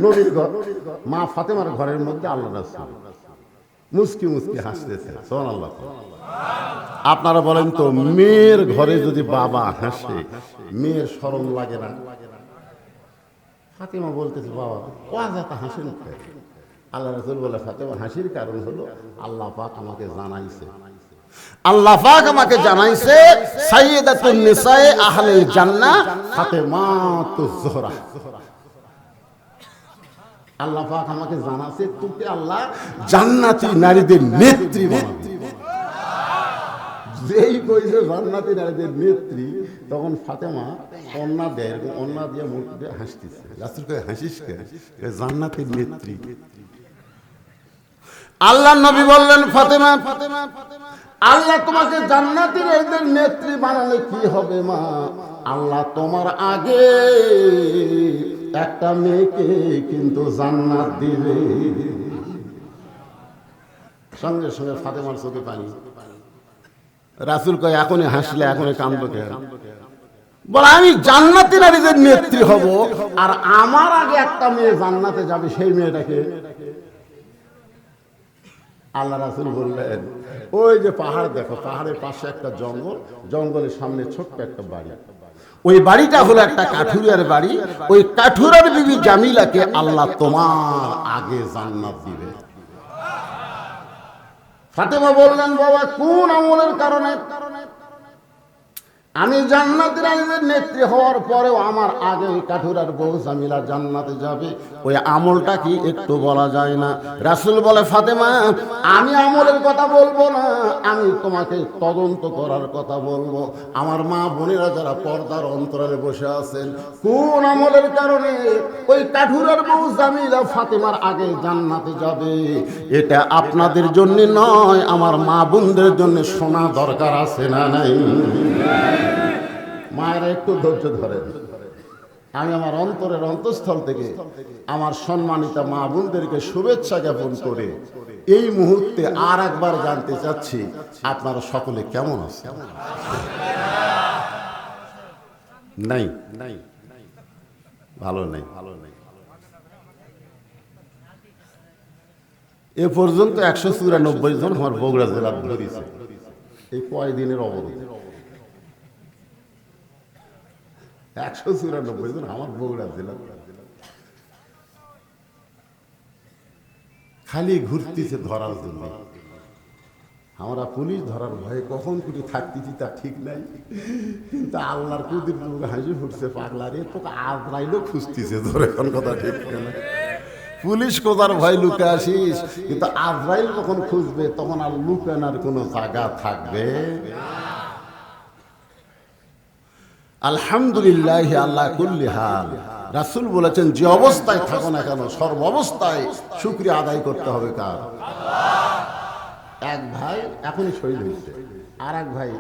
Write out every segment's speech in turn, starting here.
নবীর ঘর, মা ফাতেমার ঘরের মধ্যে আল্লাহ রাসূল মুস্কি মুস্কি হাসতেছে। সুবহানাল্লাহ। আপনারা বলেন তো, মেয়ের ঘরে যদি বাবা হাসে, মেয়ের শরম লাগে না? ফাতেমা বলতেছে, বাবা ওয়াজাতা হাসেন কেন? আল্লাহ রাসূল বলে, ফাতেমা হাসির কারণ হলো আল্লাহ পাক আমাকে জানাইছে, আল্লাহ পাক আমাকে জানাইছে সাইয়্যিদাতুন নিসায়ে আহলিল জান্নাহ ফাতেমাতুজ জোহরা। আল্লাহ পাক আমাকে জানাছে তোকে আল্লাহ জান্নাতি নারীদের নেত্রী বানাবে। যেই কইছে জান্নাতি নারীদের নেত্রী, তখন ফাতেমা অন্না দেয়, এরকম অন্না দিয়ে মুখ দিয়ে হাসতেছে। রাসূল কয়, হাসিস কেন? জান্নাতের নেত্রী। আল্লাহ নবী বললেন, ফাতেমা আল্লাহ তোমাকে জান্নাতি নারীদের নেত্রী বানালে কি হবে মা? আল্লাহ তোমার আগে একটা মেয়েকে কিন্তু জান্নাত দিবে। সঙ্গে সঙ্গে ফাতেমার চোখে পানি। রাসূল কয়, এখনই হাসলে এখনই কাঁদবে কেন? বলে, আমি জান্নাতি নারীদের নেত্রী হব, আর আমার আগে একটা মেয়ে জান্নাতে যাবে, সেই মেয়েটাকে। আল্লাহ রাসূল বললেন, ওই যে পাহাড় দেখো, পাহাড়ের পাশে একটা জঙ্গল, জঙ্গলের সামনে ছোট্ট একটা বাড়ি, ওই বাড়িটা হলো একটা কাঠুরিয়ার বাড়ি। ওই কাঠুরার বিবি জামিলাকে আল্লাহ তোমার আগে জান্নাত দিবে। ফাতেমা বললেন, বাবা কোন আমলের কারণে আমি জান্নাতের নারীদের নেত্রী হওয়ার পরেও আমার আগে কাঠুরার বউ জামিলা জান্নাতে যাবে? ওই আমলটা কি একটু বলা যায় না? রাসূল বলে, ফাতেমা আমি আমলের কথা বলবো না, আমি তোমাকে তদন্ত করার কথা বলবো। আমার মা বোনেরা যারা পর্দার অন্তরালে বসে আছেন, কোন আমলের কারণে ওই কাঠুরার বউ জামিলা ফাতেমার আগে জান্নাতে যাবে? এটা আপনাদের জন্য নয়, আমার মা বোনদের জন্য শোনা দরকার আছে না নাই? মায়েরা একটু ধৈর্য ধরেন। আমি আমার অন্তরের অন্তঃস্থল থেকে আমার সম্মানিত মা বোনদেরকে শুভেচ্ছা জ্ঞাপন করে এই মুহূর্তে আর একবার জানতে চাচ্ছি, আপনারা সকলে কেমন আছেন? নাই ভালো নাই। এ পর্যন্ত 194 জন আমার বগুড়া জেলার ধরেছে এই কয়দিনের অবরোধ। 194 জন আমার বগুড়া জেলা খালি ঘুরতেছে ধরার জন্য। আমরা পুলিশ ধরার ভয়ে কখন কুটি থাকতেছি তা ঠিক নাই, কিন্তু আল্লাহর কুদির মুখে হাসি ফুটছে, পাগলা রে তোকে আজরাইলও খুঁজতেছে, ধরে এখন কথা ঠিক না? পুলিশ কোথার ভয় লুকে আসিস, কিন্তু আজরাইল যখন খুঁজবে তখন আর লুকানোর কোনো জায়গা থাকবে। আলহামদুলিল্লাহ আল্লাহ কুল্লি হাল। রাসূল বলেছেন, যে অবস্থায় থাকো না কেন সর্ব অবস্থায় শুকরিয়া আদায় করতে হবে কার? এক ভাই এখনই শহীদ হয়েছে, আর এক ভাই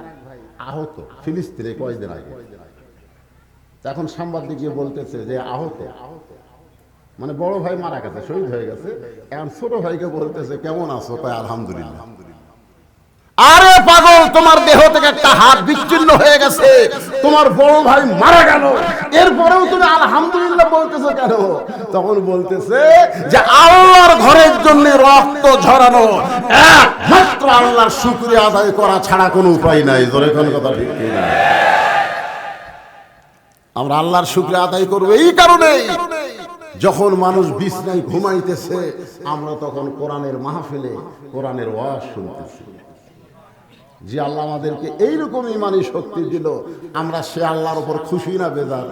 আহত ফিলিস্তিনে কয়েকদিন আগে। এখন সাংবাদিক গিয়ে বলতেছে যে আহত, মানে বড় ভাই মারা গেছে, শহীদ হয়ে গেছে। এখন ছোট ভাইকে বলতেছে কেমন আছো? কয় আলহামদুলিল্লাহ। আরে পাগল, তোমার দেহ থেকে একটা হাত বিচ্ছিন্ন হয়ে গেছে, তোমার বড় ভাই মারা গেল, এরপরেও তুমি আলহামদুলিল্লাহ বলতেছো কেন? তখন বলতেছে যে আল্লাহর ঘরের জন্য রক্ত ঝরানো, একমাত্র আল্লাহর শুকরিয়া আদায় করা ছাড়া কোনো উপায় নাই। জোরে কোন কথা ঠিক না? আমরা আল্লাহর শুকরিয়া আদায় করবো এই কারণেই, যখন মানুষ বিছনায় ঘুমাইতেছে আমরা তখন কোরআনের মাহফিলে কোরআনের ওয়াজ শুনতেছি। যে আল্লাহ আমাদেরকে এইরকম ইমানি শক্তি দিল, আমরা সে আল্লাহর উপর খুশি না বেজার?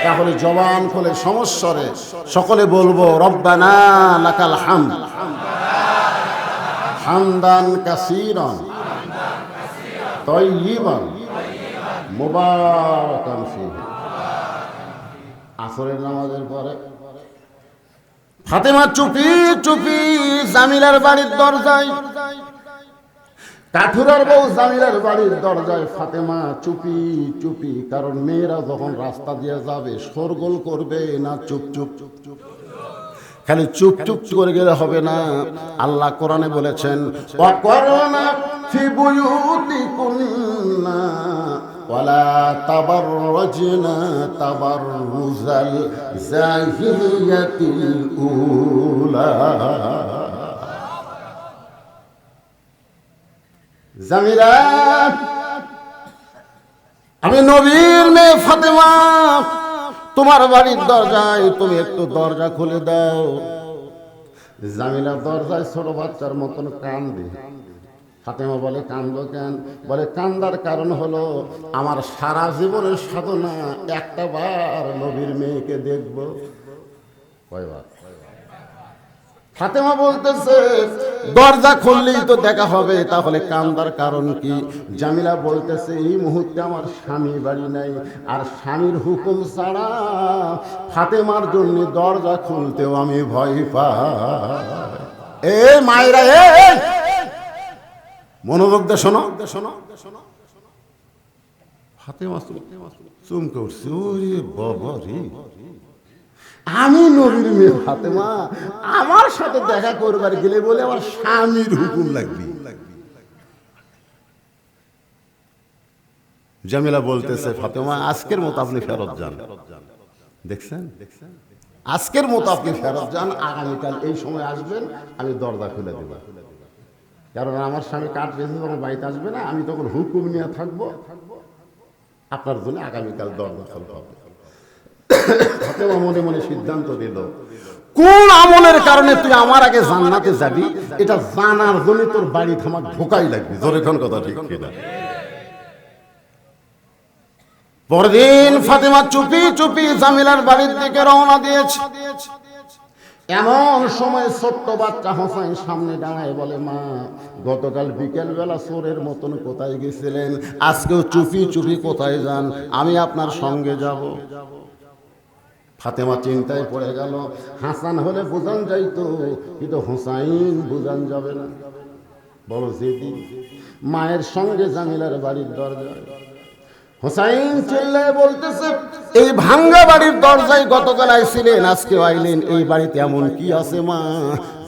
তাহলে জবান খুলে সমস্বরে সকলে বলবো, রব্বানা লাকাল হামদ হামদান কাসীরান তাইয়িবান মুবারাকান ফীহি। আসরের নামাজের পরে ফাতেমা চুপি চুপি জামিলার বাড়ির দরজায়, কাঠুরার বউ জামিলার বাড়ির দরজায় ফাতেমা চুপি চুপি। কারণ মেয়েরা যখন রাস্তা দিয়ে যাবে শোরগোল করবে না, চুপ চুপ চুপ চুপ, খালি চুপ চুপ করে গেলে হবে না। আল্লাহ কোরআনে বলেছেন, ওয়াকরনা ফি বুয়ুতিকুন্না ওয়ালা তাবাররাজনা তাবাররুজাল জাহিলিয়াতিল উলা। জামিলা, আমি নবীর মেয়ে ফাতেমা, তোমার বাড়ির দরজায়, তুমি একটু দরজা খুলে দাও। জামিলা দরজায় ছোট বাচ্চার মতন কান্দে। ফাতেমা বলে, কান্দো কেন? বলে, কান্দার কারণ হলো আমার সারা জীবনের সাধনা একটা বার নবীর মেয়েকে দেখবো। কয়বার? ফাতেমা বলতেছে, দরজা খুললেই তো দেখা হবে, তাহলে কান্দার কারণ কি? জামিলা বলতেছে, এই মুহূর্তে আমার স্বামী বাড়ি নাই, আর স্বামীর হুকুম ছাড়া ফাতেমার জন্য দরজা খুলতেও আমি ভয় পাই। এ মায়েরা, মনোযোগ দিয়ে শোনো। ফাতেমা চমকে উঠছে, ওরে বাবা রে, আমি নবীর মেয়ে ফাতেমা, আমার সাথে দেখা করবার গেলে বলে আমার স্বামীর হুকুম লাগবে। জামিলা বলতেছে, ফাতেমা আজকের মতো আপনি ফেরত যান। দেখছেন, আজকের মতো আপনি ফেরত যান, আগামীকাল এই সময় আসবেন, আমি দরজা খুলে দেব। কারণ আমার স্বামী কাঠ বেঁধে যখন বাড়িতে আসবে না, আমি তখন হুকুম নিয়ে থাকবো, আপনার জন্য আগামীকাল দরজা খুলতে হবে। ফাতেমা মনে মনে সিদ্ধান্ত দিল, কোন আমলের কারণে তুই আমার আগে জান্নাতে যাবি, এটা জানার জন্য তোর বাড়িতে আমার ঢোকাই লাগবে। জোরে কোন কথা ঠিক কিনা? পরদিন ফাতেমা চুপি চুপি জামিলার বাড়ির দিকে রওনা দিয়েছে। এমন সময় ছোট্ট বাচ্চা হোসাইন সামনে দাঁড়ায়, বলে, মা, গতকাল বিকেল বেলা চোরের মতন কোথায় গেছিলেন? আজকেও চুপি চুপি কোথায় যান? আমি আপনার সঙ্গে যাব। ফাতেমা চিন্তায় পড়ে গেল, হাসান হলে বুঝান যাইতো, কিন্তু হোসাইন বুঝান যাবে না। বড় জেদি। মায়ের সঙ্গে জামিলার বাড়ির দরজায় হোসাইন চিল্লায় বলতেছে, এই ভাঙ্গা বাড়ির দরজায় গতকাল আইছিলেন, আজকে আইলেন, এই বাড়িতে এমন কি আছে মা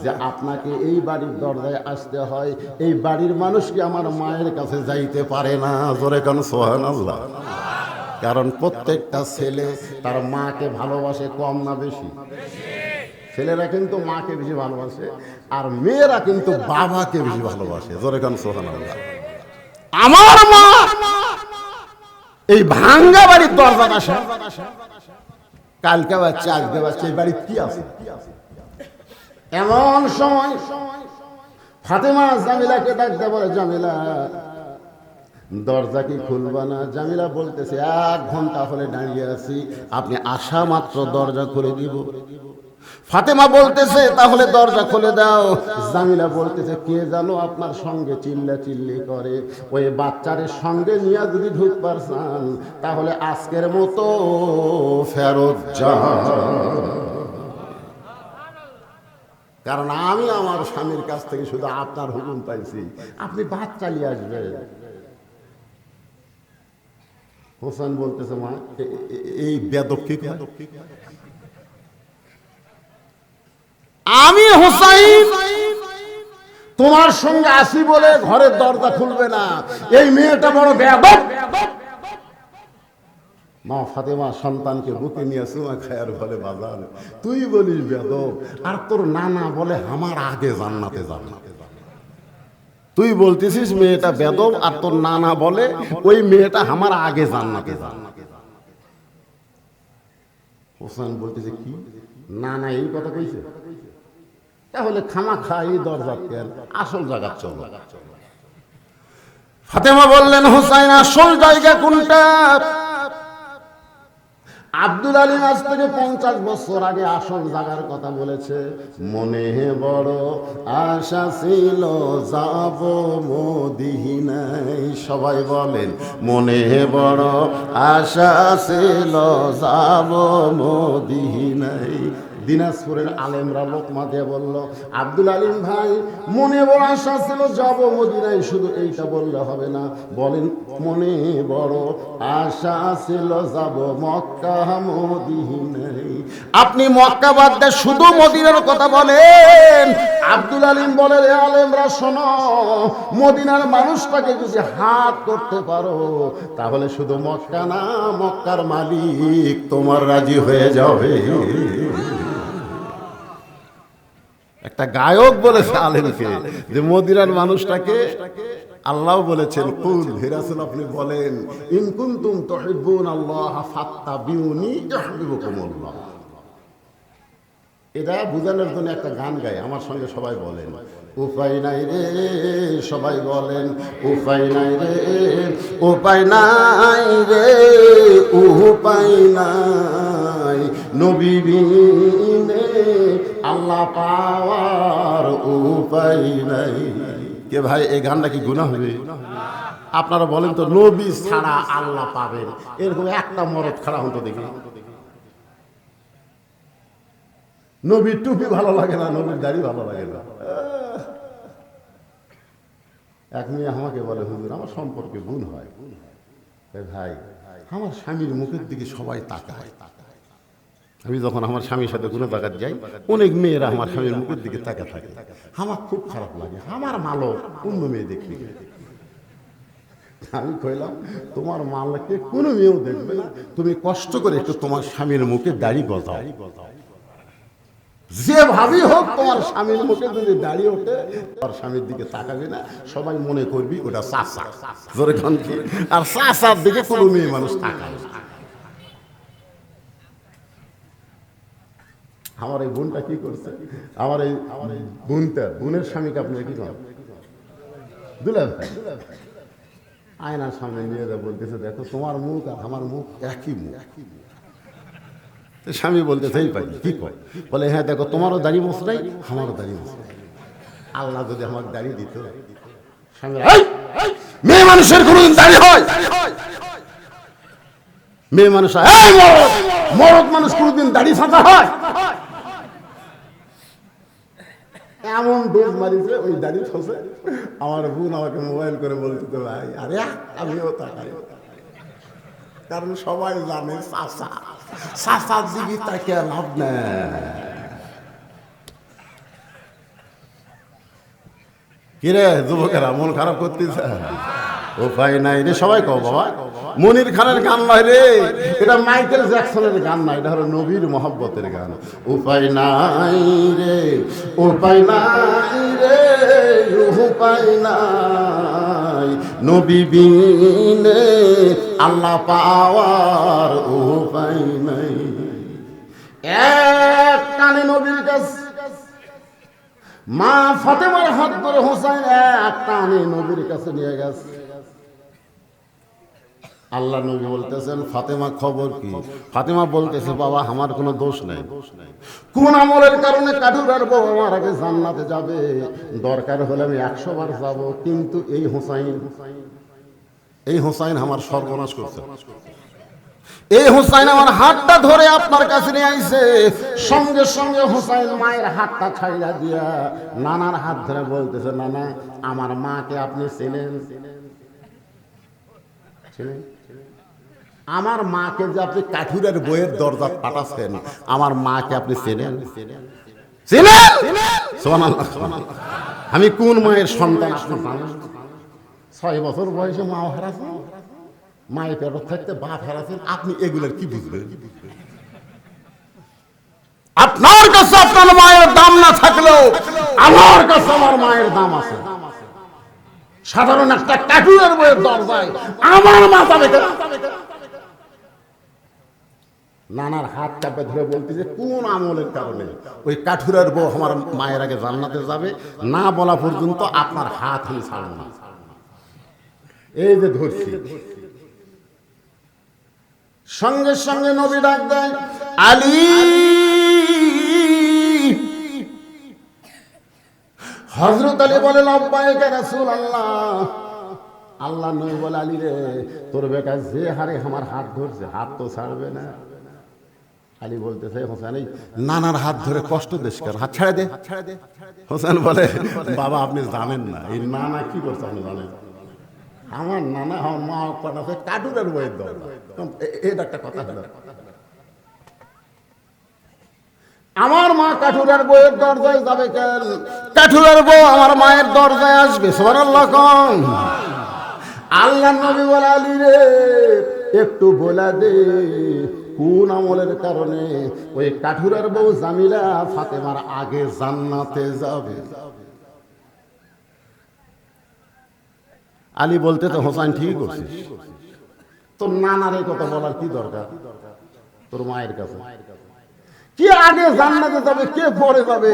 যে আপনাকে এই বাড়ির দরজায় আসতে হয়? এই বাড়ির মানুষ কি আমার মায়ের কাছে যাইতে পারে না? জোরে কান সুবহানাল্লাহ। কারণ প্রত্যেকটা ছেলে তার মাকে ভালোবাসে, কম না বেশি? ছেলেরা কিন্তু মাকে বেশি ভালোবাসে, আর মেয়েরা কিন্তু বাবাকে বেশি ভালোবাসে। জোরে কান সুবহানাল্লাহ। আমার মা এই ভাঙ্গা বাড়ির দরজা আসে, কালকে বাচ্চা আজকে বাচ্চা, এই বাড়ির কি আছে? এমন সময় ফাতেমা জামিলাকে ডাকতে বলে, জামিলা, দরজা কি খুলবা না? জামিলা বলতেছে, 1 ঘন্টা হলে দাঁড়িয়ে আছি, আপনি আসা মাত্র দরজা খুলে দিব। ফাতেমা বলতেছে, তাহলে দরজা খুলে দাও। জামিলা বলতেছে, কে জানো আপনার সঙ্গে চিল্লা চিল্লি করে, ওই বাচ্চারের সঙ্গে নিয়ে যদি ঢুকবার চান তাহলে আজকের মতো ফেরত যান। কারণ আমি আমার স্বামীর কাছ থেকে শুধু আপনার হুকুম পাইছি, আপনি বাচ্চা নিয়ে আসবেন। হোসেন বলতেছে, মা, এই বেদব কি? আমি হোসাইন তোমার সঙ্গে আসি বলে ঘরের দরজা খুলবে না, এই মেয়েটা বড় বেয়াদব। মা ফাতেমা সন্তানকে বুকে নিয়ে চুমা খায়ার বলে, বাজান, তুই বলিস বেয়াদব, আর তোর নানা বলে আমার আগে জান্নাতে যাবে। তুই বলতেছিস মেয়েটা বেয়াদব, আর তোর নানা বলে ওই মেয়েটা আমার আগে জান্নাতে যাবে। হোসেন বলতেছে, কি নানা এই কথা কইছে? তাহলে খামা খাই দরজা কেন, আসল জায়গা চলো। ফাতেমা বললেন, হোসাইন আসল জায়গা কোনটা? আব্দুল আলীম আজ থেকে 50 বছর আগে আসল জায়গার কথা বলেছে। মনে বড় আশা ছিল যাব মদিনায়, সবাই বলেন, মনে বড় আশা ছিল যাব মদিনায়। দিনাজপুরের আলেমরা লোকমা দিয়ে বলল, আব্দুল আলিম ভাই মনে বড় আশা ছিল যাব মদিনায়, শুধু এইটা বললে হবে না, বলেন মনে বড় আশা ছিল যাব মক্কা মদিনায়। আপনি মক্কা বাদ দিয়ে শুধু মদিনার কথা বলেন। আব্দুল আলিম বলে, রে আলেমরা শোনো, মদিনার মানুষটাকে যদি হাত করতে পারো তাহলে শুধু মক্কা না, মক্কার মালিক তোমার রাজি হয়ে যাবে। একটা গায়ক বলেছে আলেমকে যে মদিনার মানুষটাকে আল্লাহ বলেছেন, কুল হে রাসূল আপনি বলেন, ইন কুনতুম তুহিব্বুন আল্লাহ ফাত্তাবিউনি ইউহিব্বুকুমুল্লাহ। এটা বোঝানোর জন্য একটা গান গায়, আমার সঙ্গে সবাই বলেন, উপায় নাই রে, সবাই বলেন উপায় নাই রে, উপায় নাই রে, উপায় নাই, নবী বিনে আল্লাহ পাওয়ার উপায় নাই। কে ভাই এই গানটা কি গুনাহ হবে? আপনারা বলেন তো, নবী ছাড়া আল্লাহ পাবেন এরকম একটা মরদ খাড়া হতো দেখি। নবীর টুপি ভালো লাগে না, নবীর দাড়ি ভালো লাগে না। এক মেয়ে আমাকে বলে, হুজুর আমার সম্পর্কে গুণ হয়। ভাই আমার স্বামীর মুখের দিকে সবাই তাকায়। আমি যখন আমার স্বামীর সাথে গুণে তাকাত যাই, অনেক মেয়েরা আমার স্বামীর মুখের দিকে তাকা থাকে, আমার খুব খারাপ লাগে। আমার মালক অন্য মেয়ে দেখবি। আমি কইলাম, তোমার মালকে কোনো মেয়েও দেখবে না, তুমি কষ্ট করে একটু তোমার স্বামীর মুখে দাড়ি গজাও। যে ভাবি হোক, তোমার স্বামীর মুখে যদি দাঁড়িয়ে ওঠে, তোমার স্বামীর দিকে তাকাবে না, সবাই মনে করবি ওটা চাচা। জোরে খান কি? আর চাচার দিকে কোনো মেয়ে মানুষ তাকাবে না। আমার এই বোনটা কি করছে, আমার এই বোনের স্বামীকে আপনার কি করেন, দুলাল ভাই আয়নার সামনে নিয়ে যা বলতেছে, দেখো তোমার মুখ আর আমার মুখ একই মুখ। স্বামী বলতেছে, এই পাই কি কয়? বলে, হ্যাঁ দেখো তোমারও দাড়ি মোছ নাই, আমারও দাড়ি মোছ নাই। আল্লাহ যদি আমাকে দাড়ি দিত। স্বামী, মেয়ে মানুষের কোনদিন দাড়ি হয়? মেয়ে মানুষ, মরদ মানুষ কোনদিন দাড়ি ছাঁচা হয়? এমন ডোজ মারিছে ওই দাড়ি ফসে। আমার বোন আমাকে মোবাইল করে বলতে, ভাই আরে আমিও তাকাই, কারণ সবাই জানে চাচা, চাচার দিকে তাকে লাভ নেই। কিরে যুবকেরা মন খারাপ করতেছে? উপায় নাই রে, সবাই কও বাবা। মনির খানের গান নয় রে, এটা মাইকেল জ্যাকসনের গান না, এটা হলো নবীর মহব্বতের গান। উপায় নাই রে, উপায় নাই রে, উপায় নাই, নবী বিনে আল্লাহ পাওয়ার উপায় নাই। এক টানে নবীর কাছে মা ফাতেমার হাত ধরে হোসেন এক টানে নবীর কাছে নিয়ে গেছে। আল্লাহ নবী বলতেছেন, ফাতেমা খবর কি? ফাতেমা বলতেছে, বাবা আমার কোনো দোষ নাই, কোন আমলের কারণে কাঠুরার বউ আমার আগে জান্নাতে যাবে, দরকার হলে আমি 100 বার যাব, কিন্তু এই হোসাইন আমার সর্বনাশ করছে। এই হোসাইন আমার হাতটা ধরে আপনার কাছে নিয়ে আইছে। সঙ্গে সঙ্গে হোসাইন মায়ের হাতটা ছাইড়া দিয়া নানার হাত ধরে বলতেছে, নানা আমার মাকে আপনি চেনেন? আমার মাকে যে আপনি কাঠুরের বইয়ের দরজা পাঠাচ্ছেন, আমার মাকে আপনি চেনেন? আমি কোন মায়ের সন্তান আপনি জানেন? 6 বছর বয়সে মা হারাছেন, মায়ের পেট থাকতে বাপ হারাছেন, আপনি এগুলোর কি বুঝবেন? আপনার কাছে আপনার মায়ের দাম না থাকলেও আমার কাছে আমার মায়ের দাম আছে। সাধারণ একটা কাঠুরের বইয়ের দরজায় আমার মা যাবে। নানার হাত চাপে ধরে বলতেছে, কোন আমলের কারণে ওই কাঠুরের বউ আমার মায়ের আগে জান্নাতে যাবে না বলা পর্যন্ত আপনার হাত আমি ছাড়ব না। এই যে ধরছি, সঙ্গে সঙ্গে নবী ডাক দেয়, আলী। হযরত আলী বলে, লাব্বাইক ইয়া রাসূলুল্লাহ। আল্লাহ নবী বলে, আলী রে তোর বেটা যে হারে আমার হাত ধরছে, হাত তো ছাড়বে না। আলী বলতেছে হোসেন এই নানার হাত ধরে কষ্ট দেশ কেন, হাত ছেড়ে দে। হোসেন বলে বাবা আপনি জানেন না এই নানা কি করছে আপনি জানেন? আমার নানা আমার মা পাঠাতে কাটুরের বইয়ের দল, এটা একটা কথা হলো। আমার মা কাঠুরের বইয়ের দরজায় যাবে কেন? কাঠুরের বউ আমার মায়ের দরজায় আসবে। সুবহানাল্লাহ কোন আল্লাহ নবী বলে আলী রে একটু বলে দে কোন আমলের কারণে ওই কাঠুরের বউ জামিলা ফাতেমার আগে জান্নাতে যাবে? আলী বলতে তো হোসেন ঠিক করছিস, তোর নানার এই কথা বলার কি দরকার? তোর মায়ের কাছে কে আগে জান্নাতে যাবে কে পরে যাবে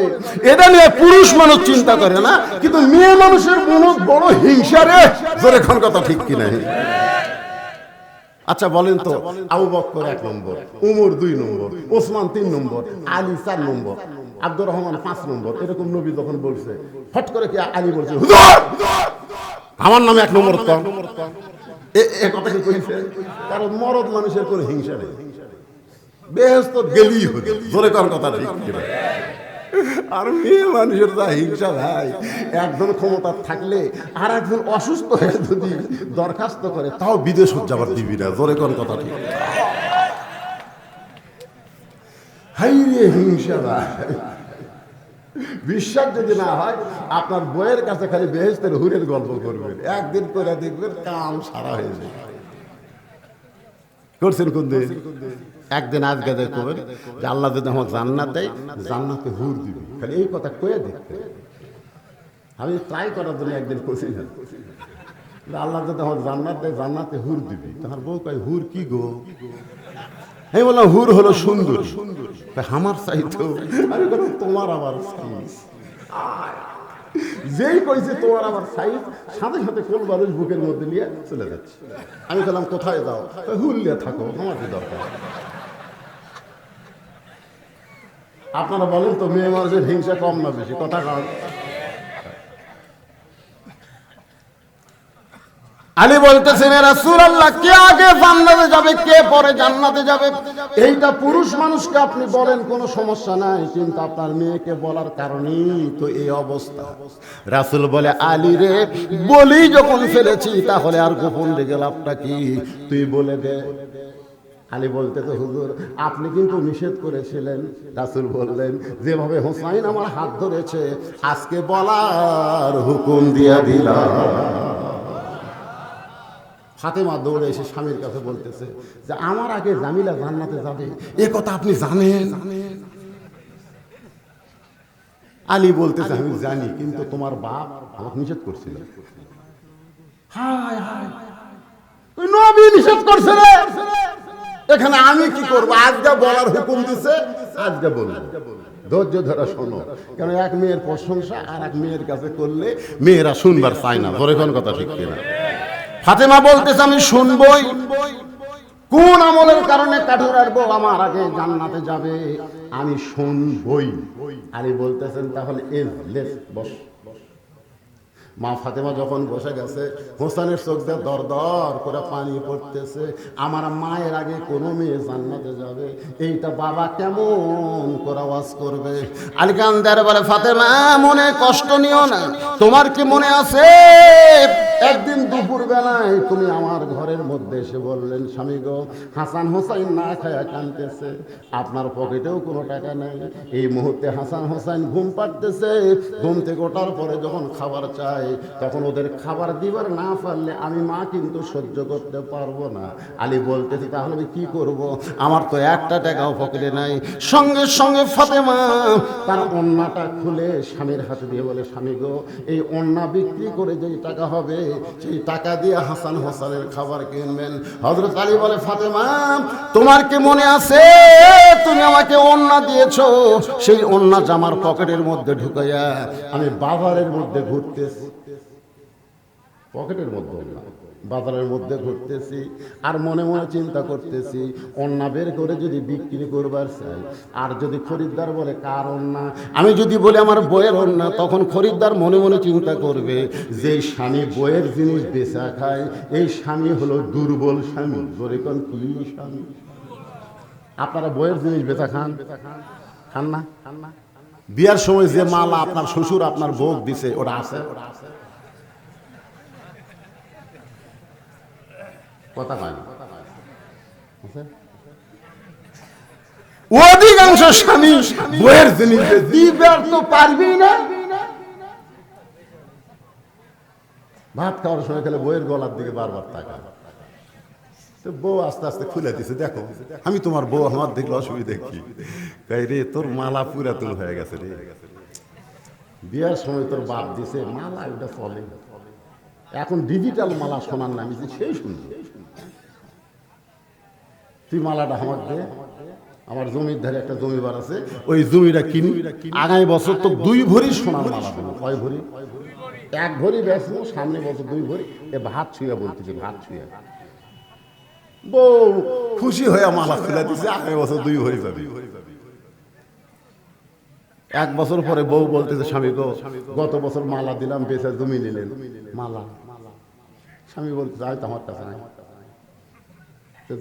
এটা নিয়ে পুরুষ মানুষ চিন্তা করে না, কিন্তু মেয়ে মানুষের মনে বড় হিংসা রে। জোরে কোন কথা ঠিক কিনা? আচ্ছা বলেন তো, আবু বকর 1 নম্বর, উমর 2 নম্বর, ওসমান 3 নম্বর, আলী 4 নম্বর, আব্দুর রহমান 5 নম্বর, এরকম নবী যখন বলছে হট করে কি আলী বলছে হুজুর আমার নামে 1 নম্বর কম? এ কথা কি কইছে? কারণ মরদ মানুষের কোনো হিংসা নেই, বেহেশত গেলেই হতো। জোরে কোন কথা ঠিক কিনা? আর মেয়ে মানুষের যা হিংসা ভাই, একজন ক্ষমতা থাকলে আর একজন অসুস্থ হয়ে যদি দরখাস্ত করে তাও বিদেশ যাবার দিবি না। জোরে কোন কথা ঠিক? হাই রে হিংসা ভাই, বিশ্বাস যদি না হয় আপনার বইয়ের কাছে খালি বেহেশতের হুরের গল্প করবেন, একদিন করে দেখবেন কাম সারা হয়ে যাবে। করছেন কোন দিন? একদিন আজকে দেখবেন যে আল্লাহ যদি আমার জান্নাত দেয় জান্নাতে হুর দিবি, খালি এই কথা কয়ে দেখতে। আমি ট্রাই করার জন্য একদিন করছিলাম, আল্লাহ যদি আমার জান্নাত দেয় জান্নাতে হুর দিবি। তোমার বউ কয় হুর কি গো? আমি বললাম হুর হলো সুন্দর। আমার চাইতো আমি বললাম তোমার আবার যেই কইছে তোমার আবার সাইজ, সাথে সাথে কোন মানুষ বুকের মধ্যে নিয়ে চলে যাচ্ছে। আমি বললাম কোথায় যাও? হুর নিয়ে থাকো, আমার কি দরকার? আপনারা বলেন তো মেয়ে মানুষের হিংসা কম না বেশি? কথা কম। আলী বলতেছেন রাসূলুল্লাহ কে আগে জান্নাতে যাবে কে পরে জান্নাতে যাবে এইটা পুরুষ মানুষকে আপনি বলেন কোনো সমস্যা নাই, কিন্তু আপনার মেয়েকে বলার কারণেই তো এই অবস্থা। রাসূল বলে আলী রে বলি যখন ফেলেছি তাহলে আর গোপন রেখে লাভটা কি, তুই বলে দে। আলী বলতে তো হুজুর আপনি কিন্তু নিষেধ করেছিলেন। রাসূল বললেন যেভাবে হোসাইন আমার হাত ধরেছে আজকে বলার হুকুম দিয়া দিলাম। ফাতেমা দৌড়ে এসে স্বামীর কাছে বলতেছে যে আমার আগে জামিলা জান্নাতে যাবে, এ কথা আপনি জানেন? আলী বলতেছে আমি জানি, কিন্তু তোমার বাপ আমাকে নিষেধ করছিল। হায় হায় তুই নবী নিষেধ করছে রে, এখানে আমি কি করবো? আজকে বলার হুকুম দিছে, আজকে বলবো। ধৈর্য ধরা শোনো, কেন এক মেয়ের প্রশংসা আর এক মেয়ের কাছে করলে মেয়েরা শুনবার চায় না। ধরে কোন কথা ঠিক কিনা? ফাতেমা বলতেছে আমি শুনবই। কোন আমলের কারণে কাঠুরার বউ আমার আগে জান্নাতে যাবে আমি শুনবই। আলী বলতেছেন তাহলে বস। মা ফাতেমা যখন বসে গেছে হোসেনের চোখ দিয়ে দর দর করে পানি পড়তেছে। আমার মায়ের আগে কোনো মেয়ে জান্নাতে যাবে এইটা বাবা কেমন করে আওয়াজ করবে? আলী কান্দার বলে ফাতেমা মনে কষ্ট নিও না, তোমার কি মনে আছে একদিন দুপুর বেলায় তুমি আমার ঘরের মধ্যে এসে বললেন স্বামী গো হাসান হোসাইন না খায়া কাঁদতেছে, আপনার পকেটেও কোনো টাকা নেই। এই মুহূর্তে হাসান হোসাইন ঘুম পাড়তেছে, ঘুম থেকে ওঠার পরে যখন খাবার চায় তখন ওদের খাবার দিবার না পারলে আমি মা কিন্তু সহ্য করতে পারবো না। আলী বলতেছে তাহলে আমি কি করব? আমার তো একটা টাকাও পকেটে নাই। সঙ্গে সঙ্গে ফাতেমা তার ওড়নাটা খুলে স্বামীর হাতে দিয়ে বলে স্বামী গো এই ওড়না বিক্রি করে যেই টাকা হবে সেই টাকা দিয়ে হাসান হোসেনের খাবার কিনবেন। হযরত আলী বলে ফাতেমা তোমার কি মনে আছে তুমি আমাকে ওড়না দিয়েছো, সেই ওড়না জামার পকেটের মধ্যে ঢুকাইয়া আমি বাজারের মধ্যে ঘুরতেছি, পকেটের মধ্যে না বাজারের মধ্যে ঘুরতেছি আর মনে মনে চিন্তা করতেছি ওড়না বের করে যদি বিক্রি করবার চাই আর যদি খরিদ্দার বলে কার ওড়না, আমি যদি বলি আমার বইয়ের ওড়না, তখন খরিদ্দার মনে মনে চিন্তা করবে যে স্বামী বইয়ের জিনিস বেচা খায় এই স্বামী হলো দুর্বল স্বামী। বলে কোন কি স্বামী? আপনারা বইয়ের জিনিস বেচা খান খান না? বিয়ার সময় যে মালা আপনার শ্বশুর আপনার বউ দিছে ওটা আছে? কথা কয় না। অধিকাংশ স্বামী বইয়ের জিনিস দিবার তো পারবি না। ভাত খাওয়ার সময় খেলে বইয়ের গলার দিকে বারবার তাকায়। বউ আস্তে আস্তে খুলে দিছে, দেখো আমি তোমার বউ, আমার দেখলে অসুবিধা কি? রে তোর মালা পুরাতন হয়ে গেছে রে, বিয়ার সময় তোর বাপ দিছে মালা, ওটা চলে। এখন ডিজিটাল মালা শোনার নামিছে, সেই শুনবি। তুই মালাটা আমার দে, আমার জমির ধারে একটা জমিবার আছে, ওই জমিটা কিনি, আগামী বছর তো 2 ভরি সোনার মালা দেবো। কয় ভরি? 1 ভরি বেচবো, সামনে বছর 2 ভরি। এ ভাত ছুঁয়া বলতেছে, ভাত ছুঁয়া। বউ খুশি হয়ে মালা খুলে দিছে, আগামী বছর 2 ভরি যাবি। 1 বছর পরে বউ বলতেছে, স্বামী গো গত বছর মালা দিলাম, বেচা জমি নিলেন মালা। স্বামী বলতেছে আয় তো আমার কাছে নাই।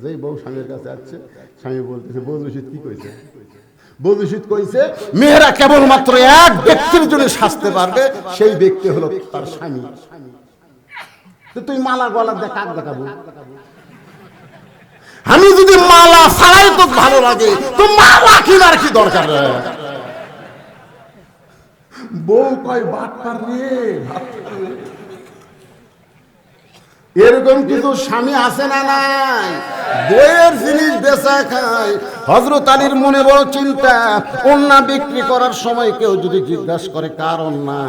যেই বউ স্বামীর কাছে আসছে, স্বামী বলতেছে বৌরশিদ কি কইছে? বৌরশিদ কইছে মেয়েরা কেবলমাত্র এক ব্যক্তির জন্য সাজতে পারবে, সেই ব্যক্তি হলো তার স্বামী। তুই মালা গলা দিয়ে কাক দেখাবো? আমি যদি মালা ছাড়াই তো ভালো লাগে, তো মালা কিনার কি দরকার? বউ কয় বাটপার রে। এরকম কিছু স্বামী আছে না নাই? বইয়ের জিনিস বেচা খায়। হযরত আলীর মনে বড় চিন্তা, ওন্না বিক্রি করার সময় কেউ যদি জিজ্ঞাসা করে কার ওন্না,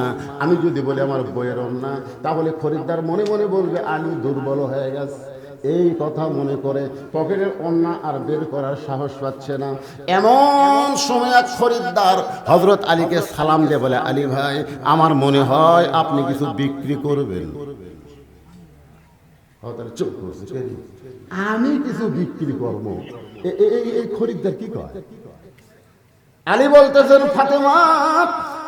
আমি যদি বলি আমার বইয়ের ওন্না, তাহলে খরিদ্দার মনে মনে বলবে আলী দুর্বল হয়ে গেছে। এই কথা মনে করে পকেটের ওন্না আর বের করার সাহস পাচ্ছে না। এমন সময় এক খরিদ্দার হযরত আলীকে সালাম দিয়ে বলে, আলী ভাই আমার মনে হয় আপনি কিছু বিক্রি করবেন। চুপ করছে, আমি কিছু বিক্রি করবো। এই খরিদ্দার কি কয়? আলী বলতেছেন ফাতেমা,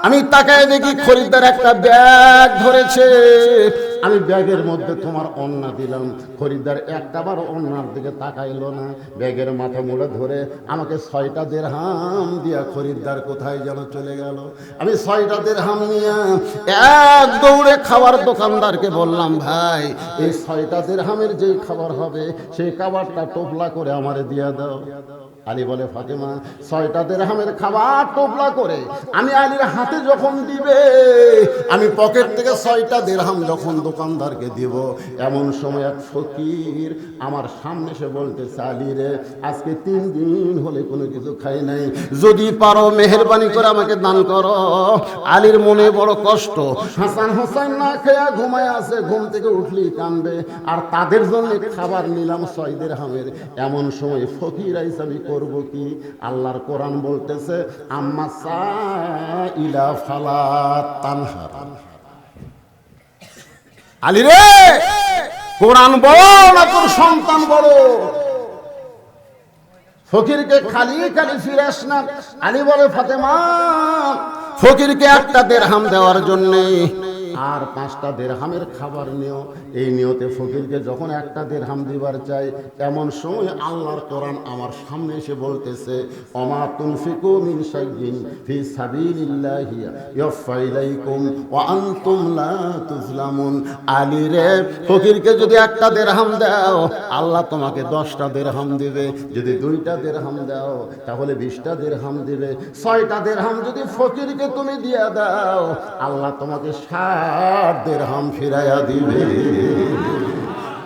আমি তাকায় দেখি খরিদ্দার একটা ব্যাগ ধরেছে, আমি ব্যাগের মধ্যে তোমার ওন্না দিলাম। খরিদ্দার একটাবার ওন্নার দিকে তাকাইলো না, ব্যাগের মাথা মুড়ে ধরে আমাকে 6টা দিরহাম দিয়া খরিদ্দার কোথায় যেন চলে গেল। আমি 6টা দিরহাম নিয়ে এক দৌড়ে খাবার দোকানদারকে বললাম, ভাই এই 6টা দিরহামের যেই খাবার হবে সেই খাবারটা টোপলা করে আমারে দিয়ে দাও। আলী বলে, ফাতেমা 6টা দিরহামের খাবার টোপলা করে আমি আলীর হাতে যখন দিবে, আমি পকেট থেকে 6টা দিরহাম যখন দোকানদারকে দিব, এমন সময় এক ফকির আমার সামনে এসে বলতেছে, আলী রে আজকে 3 দিন হলে কোনো কিছু খাই নাই, যদি পারো মেহেরবানি করে আমাকে দান করো। আলীর মনে বড় কষ্ট, হাসান হোসেন না খেয়ে ঘুমায় আছে, ঘুম থেকে উঠলেই কাঁদবে, আর তাদের জন্য খাবার নিলাম 6 দিরহামের। এমন সময় ফকির আইসা আমি করব কি? আল্লাহর কোরআন বলতেছে, আম্মা সাইলা ফালা তানহার। আলী রে কোরআন বড় না তোর সন্তান বড়? ফকিরকে খালি খালি ফিরাস না। আলী বলে, ফাতেমা ফকিরকে একটা দিরহাম দেওয়ার জন্য আর 5টা দিরহামের খাবার নিও। এই নিয়তে ফকিরকে যখন একটা দিরহাম দিবার চাই, এমন সময় আল্লাহর কোরআন আমার সামনে এসে বলতেছে, ওমা তুনফিকু মিন শাইইন ফি সাবিলিল্লাহি ইউফা ইলাইকুম ওয়া আনতুম লা তুজলামুন। আলী রে ফকিরকে যদি একটা দিরহাম দাও, আল্লাহ তোমাকে 10টা দিরহাম দিবে। যদি 2টা দিরহাম দাও তাহলে 20টা দিরহাম দিবে। 6টা দিরহাম যদি ফকিরকে তুমি দিয়ে দাও, আল্লাহ তোমাকে 60 দিরহাম ফিরাইয়া দিবে।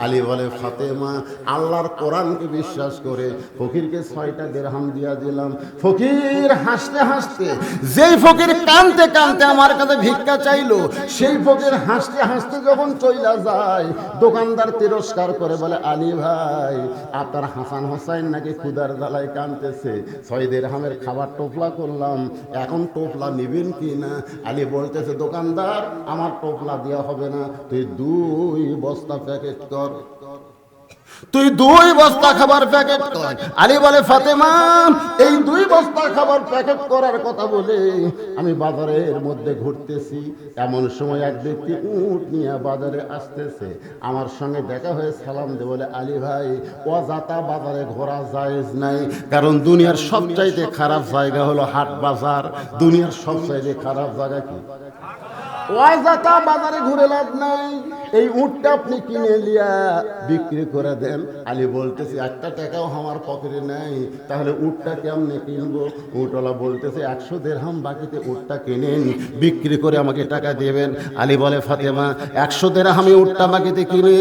আলী বলে, ফাতেমা আল্লাহর কোরআনকে বিশ্বাস করে ফকিরকে 6টা দিরহাম দিয়া দিলাম। ফকির হাসতে হাসতে, যেই ফকির কাঁদতে কাঁদতে আমার কাছে ভিক্ষা চাইলো, সেই ফকির হাসতে হাসতে যখন চইলা যায়, দোকানদার তিরস্কার করে বলে, আলী ভাই আপনার হাসান হোসেন নাকি ক্ষুধার জ্বালায় কাঁদতেছে, 6 দিরহামের খাবার টোপলা করলাম, এখন টোপলা নিবেন কি না? আলী বলতেছে, দোকানদার আমার টোপলা দেওয়া হবে না, তুই 2 বস্তা প্যাকেট কর। তুই 2 বস্তা খাবার প্যাকেট কর। আলী বলে ফাতেমা এই 2 বস্তা খাবার প্যাকেট করার কথা বলে আমি বাজারের মধ্যে ঘুরতেছি, এমন সময় এক ব্যক্তি উট নিয়ে বাজারে আসতেছে। আমার সঙ্গে দেখা হয়ে সালাম দিয়ে বলে আলী ভাই অযথা বাজারে ঘোরা জায়েজ নাই, কারণ দুনিয়ার সবচাইতে খারাপ জায়গা হলো হাট বাজার। দুনিয়ার সবচাইতে খারাপ জায়গা কি? অযথা বাজারে ঘুরে লাভ নাই। এই উটটা আপনি কিনে লিয়া বিক্রি করে দেন। আলী বলতেছে 1 টাকাও আমার পকেটে নাই, তাহলে উটটা কেমনে কিনবো? উটওয়ালা বলতেছে 100 দিরহাম বাকিতে উটটা কিনেন, বিক্রি করে আমাকে টাকা দেবেন। আলী বলে ফাতেমা 100 দিরহামে উটটা বাকিতে কিনে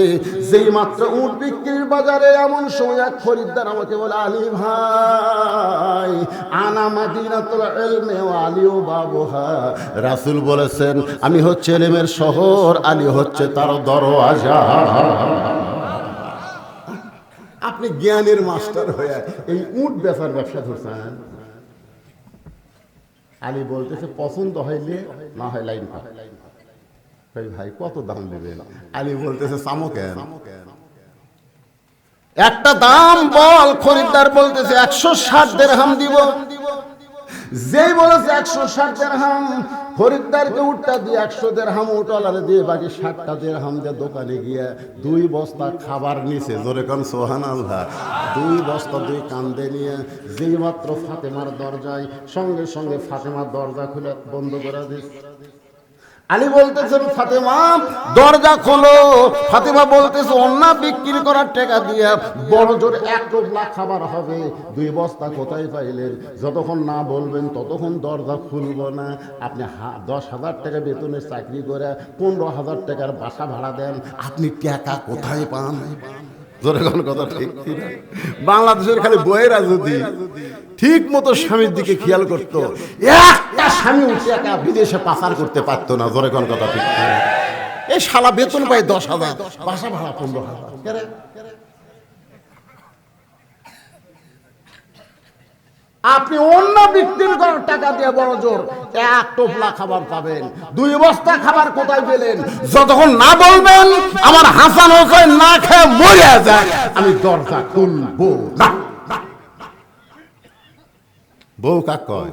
যেই মাত্র উট বিক্রির বাজারে, এমন সময় এক খরিদ্দার আমাকে বলে আলী ভাই আনা মাদিনাতুল ইলমি ওয়া আলিউ বাবুহা। রাসূল বলেছেন আমি হচ্ছে ইলমের শহর, আলী হচ্ছে তার দরওয়াজা। আপনি জ্ঞানের মাস্টার হয়ে এই উট বেচার ব্যবসা ধরছেন। আলী বলতেছে পছন্দ হইলে না হয় লাইন পাই। ভাই কত দাম দেবেন? আলী বলতেছে চামো কেন, একটা দাম বল। খরিদ্দার বলতেছে 160 দিরহাম দিব। যেই বলেছে 160 দিরহাম, খরিদ্দারকে উটটা দিয়ে 100 দিরহাম উটওয়ালারে দিয়ে বাকি 60টা দিরহাম দিয়ে দোকানে গিয়ে 2 বস্তা খাবার নিছে। জোরে কান সুবহানাল্লাহ। 2 বস্তা 2 কান্দে নিয়ে যেই মাত্র ফাতেমার দরজায়, সঙ্গে সঙ্গে ফাতেমার দরজা খুলে বন্ধ করে দিচ্ছে। আলী বলতেছেন ফাতেমা দরজা খোলো। ফাতেমা বলতেছে অন্য বিক্রি করার টাকা দিয়ে বড় জোর 1 টোপলা খাবার হবে। 2 বস্তা কোথায় পাইলেন? যতক্ষণ না বলবেন ততক্ষণ দরজা খুলবো না। আপনি 10,000 টাকা বেতনের চাকরি করে 15,000 টাকার বাসা ভাড়া দেন, আপনি টাকা কোথায় পান? জোরে কোন কথা ঠিক কিনা? বাংলাদেশের খালি বইয়েরা যদি ঠিক মতো স্বামীর দিকে খেয়াল করতো, একটা স্বামী উঠে একা বিদেশে পাচার করতে পারতো না। জোরে কোন কথা ঠিক কিনা? এই শালা বেতন পায় 10,000, বাসা ভাড়া 15,000। আপনি অন্য বিক্রি করার টাকা দিয়ে বড় জোর 1 টোপলা খাবার পাবেন। 2 বস্তা খাবার কোথায় পেলেন? যতক্ষণ না বলবেন আমার হাসান হোসেন না খেয়ে মরে যায়, আমি দরজা খুলবো না। বউ কাক কয়?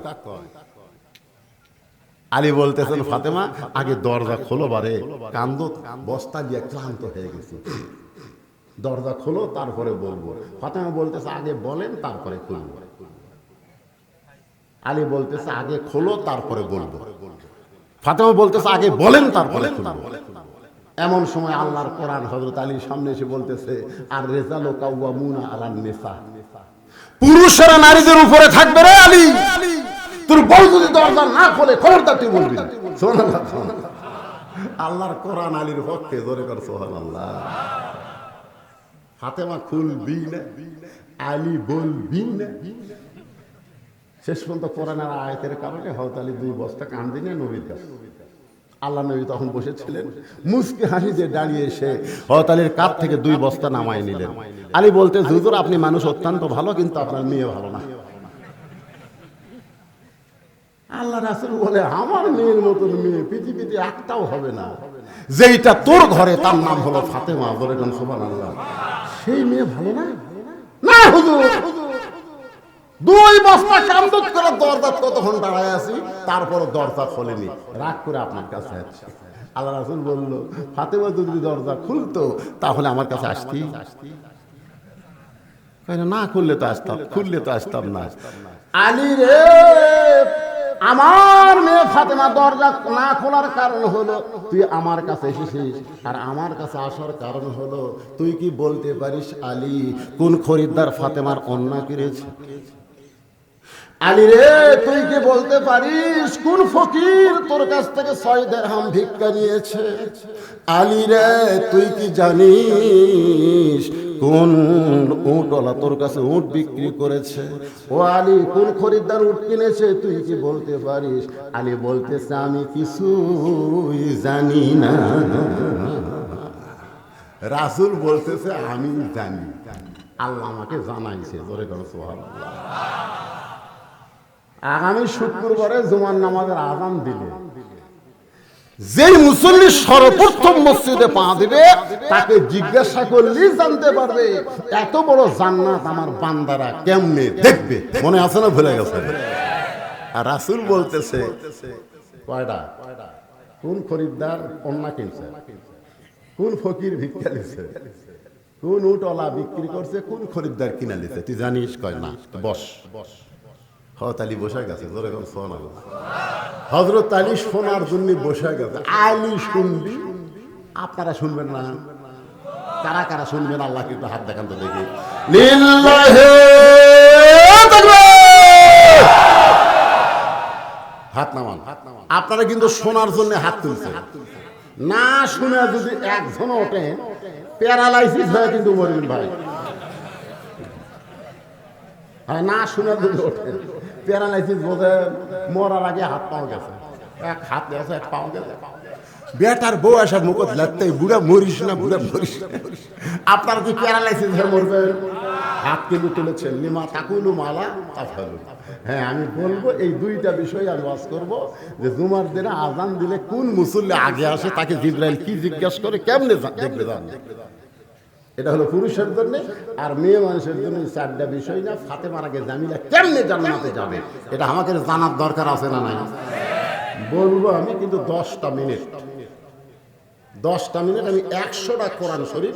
আলী বলতেছেন ফাতেমা আগে দরজা খোলো বারে, কান্দ বস্তা দিয়ে ক্লান্ত হয়ে গেছি, দরজা খোলো তারপরে বলবো। ফাতেমা বলতেছে আগে বলেন তারপরে খুলবো। আলী বলতেছে আগে খোলো তারপরে বলবো। ফাতেমা বলতেছে আগে বলেন তারপরে খুলবো। এমন সময় আল্লাহর কোরআন হযরত আলীর সামনে এসে বলতেছে আর রিজালু কাওয়ামুনা আলান নিসা, পুরুষেরা নারীদের উপরে থাকবে রে আলী। তোর বউ যদি দরজা না খোলে খবরদার তুই বলবি না। সুবহানাল্লাহ। আল্লাহর কোরআন আলীর পক্ষে। জোরে কর সুবহানাল্লাহ। ফাতেমা খুলবি না, আলী বলবি না। শেষ পর্যন্ত কোরআনের আয়াতের কারণে হযরত আলী 2 বস্তা কান্দে নিয়ে নবীর কাছে। আল্লাহ নবী তখন বসেছিলেন, মুস্কি হাসি দিয়ে দাঁড়িয়ে এসে হযরত আলীর কাঁধ থেকে 2 বস্তা নামায় নিলেন। আলী বলতে হুজুর আপনি মানুষ অত্যন্ত ভালো, কিন্তু আপনার মেয়ে ভালো না। আল্লাহ রাসূল বলে আমার মেয়ের মতন মেয়ে পৃথিবীতে একটাও হবে না। যেইটা তোর ঘরে তার নাম হলো ফাতেমা। বলে সুবহানাল্লাহ। সেই মেয়ে ভালো না? না হুজুর, 2 বস্তা কামদত করে দরজা কতক্ষণ দাঁড়ায় আছি, তারপর দরজা খোলেনি, রাগ করে আপনার কাছে আসছি। আল্লাহ রাসূল বলল ফাতেমা যদি দরজা খুলতো তাহলে আমার কাছে আসতি না, খুললে তো আসতাম, খুললে তো আসতাম না। আলী রে আমার মেয়ে ফাতেমা দরজা না খোলার কারণ হলো তুই আমার কাছে এসেছিস, আর আমার কাছে আসার কারণ হলো তুই কি বলতে পারিস আলী কোন খরিদ্দার ফাতেমার অন্যায় করেছে? আলী রে তুই কি বলতে পারিস কোন ফকির তোর কাছ থেকে 6 দিরহাম ভিক্ষা নিয়েছে? আলী রে তুই কি জানিস কোন উটওয়ালা তোর কাছে উট বিক্রি করেছে? ও আলী কোন খরিদ্দার উট কিনেছে তুই কি বলতে পারিস? আলী বলতেছে আমি কিছুই জানি না। রাসূল বলতেছে আমি জানি, আল্লাহ আমাকে জানাইছে। জোরে করো সুবহানাল্লাহ। আগামী শুক্রবারে জুমার নামাজের আযান দিলে যেই মুসল্লি সর্বপ্রথম মসজিদে পা দিবে তাকে জিজ্ঞাসা করলেই জানতে পারবে এত বড় জান্নাত আমার বান্দারা কেমনে দেখবে। মনে আছে না, ভুলে গেছে? আর রাসূল বলতেছে কয়টা, কোন খরিদ্দার অন্না কিনছে, কোন ফকির ভিক্ষা দিচ্ছে, কোন উটওয়ালা বিক্রি করছে, কোন খরিদ্দার কিনা দিচ্ছে, তুই জানিস? কয় না। বস। হযরত আলী বসে গেছে, জোরে কোন সুবহানাল্লাহ। হযরত আলী শোনার জন্য বসে গেছে। আলী শুনবি, আপনারা শুনবেন না? কারা কারা শুনবেন আল্লাহ কিন্তু হাত দেখান তো দেখি। লিল্লাহি তাকবীর। হাত নামান। আপনারা কিন্তু শোনার জন্য হাত তুলছেন। না শুনে যদি একজন ওঠে প্যারালাইসিস হয়ে কিন্তু মরবেন ভাই। হ্যাঁ, না শুনে যদি ওঠে প্যারালাইসিস বোঝে মরার আগে হাত পাওয়া গেছে, এক হাত গেছে, এক পাওয়া গেছে। বেটার বউ আসার মুখত লাগতে বুড়া মরিস না, বুড়া মরিস না। আপনার কি প্যারালাইসিস হয়ে মরবেন? হাত কিন্তু তুলেছেন। লিমা তাকুলু মালা তাফালু। হ্যাঁ, আমি বলবো এই দুইটা বিষয় আমি ওয়াজ করব যে জুমার দিনে আজান দিলে কোন মুসল্লি আগে আসে তাকে জিবরাইল কি জিজ্ঞাসা করে কেমনে দেখবে জানেন? এটা হলো পুরুষের জন্য। আর মেয়ে মানুষের জন্য চারটা বিষয় না, ফাতেমার আগে জামিলা কেমনে জান্নাতে যাবে এটা আমাকে জানার দরকার আছে না নাই? বলবো আমি, কিন্তু 10টা মিনিট আমি 100টা কোরআন শরীফ।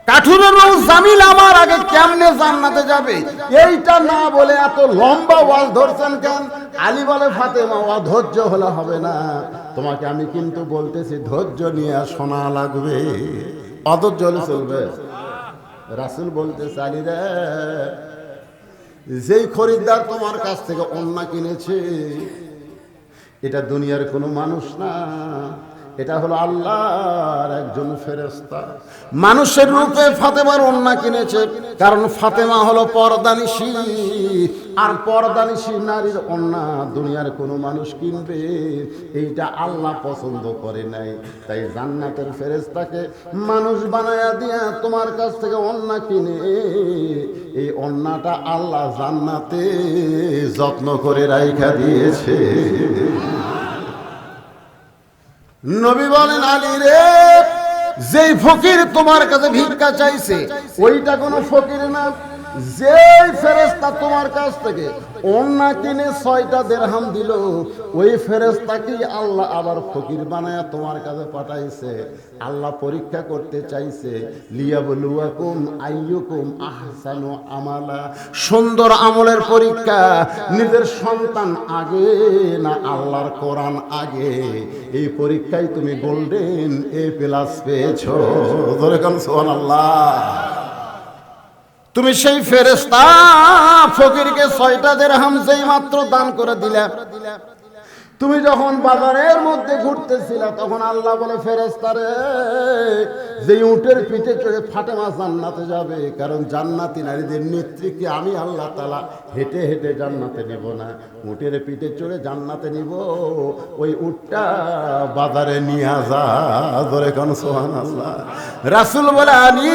কাঠুরের বউ জামিল আমার আগে কেমনে জান্নাতে যাবে এইটা না বলে এত লম্বা ওয়াজ ধরছেন কেন? আলী বলে ফাতেমা অধৈর্য হলে হবে না, তোমাকে আমি কিন্তু বলতেছি ধৈর্য নিয়ে শোনা লাগবে, অধৈর্য হলে চলবে। রাসূল বলতেছে আলী রে, যেই খরিদ্দার তোমার কাছ থেকে ওন্না কিনেছে এটা দুনিয়ার কোনো মানুষ না, এটা হলো আল্লাহর একজন ফেরেশতা। মানুষের রূপে ফাতেমার ওন্না কিনেছে, কারণ ফাতেমা হলো পর্দানিশী, আর পর্দানিশী নারীর ওন্না দুনিয়ার কোনো মানুষ কিনবে এইটা আল্লাহ পছন্দ করে নাই। তাই জান্নাতের ফেরেশতাকে মানুষ বানায়া দিয়া তোমার কাছ থেকে ওন্না কিনে এই ওন্নাটা আল্লাহ জান্নাতে যত্ন করে রাইখা দিয়েছে। নবী বলেন আলী রে, যেই ফকির তোমার কাছে ভিক্ষা চাইছে ওইটা কোনো ফকির না। যেই ফেরেশতা তোমার কাছ থেকে ওন্না কিনে 6টা দিরহাম দিল ওই ফেরেশতাকেই আল্লাহ আবার ফকির বানায়া তোমার কাছে পাঠাইছে। আল্লাহ পরীক্ষা করতে চাইছে, লিয়াবলুয়াকুম আইয়ুকুম আহসানু আমালা। সুন্দর আমলের পরীক্ষা। নিজের সন্তান আগে না আল্লাহর কোরআন আগে, এই পরীক্ষায় তুমি গোল্ডেন A+ পেয়েছো। ধরে কাম সুবহানাল্লাহ। তুমি সেই ফেরেশতা ফকিরকে 6টা দিরহাম যেই মাত্র দান করে দিলা, তুমি যখন বাজারের মধ্যে ঘুরতেছিলা তখন আল্লাহ বলে ফেরেশতারে, যে উটের পিঠে চড়ে ফাতেমা জান্নাতে যাবে, কারণ জান্নাতি নারীদের নেত্রীকে আমি আল্লাহ তাআলা হেঁটে হেঁটে জান্নাতে নেব না, উটের পিঠে চড়ে জান্নাতে নিব। ওই উটটা বাজারে নিয়ে যা। ধরে কোন সুবহানাল্লাহ। রাসূল বলে আলী,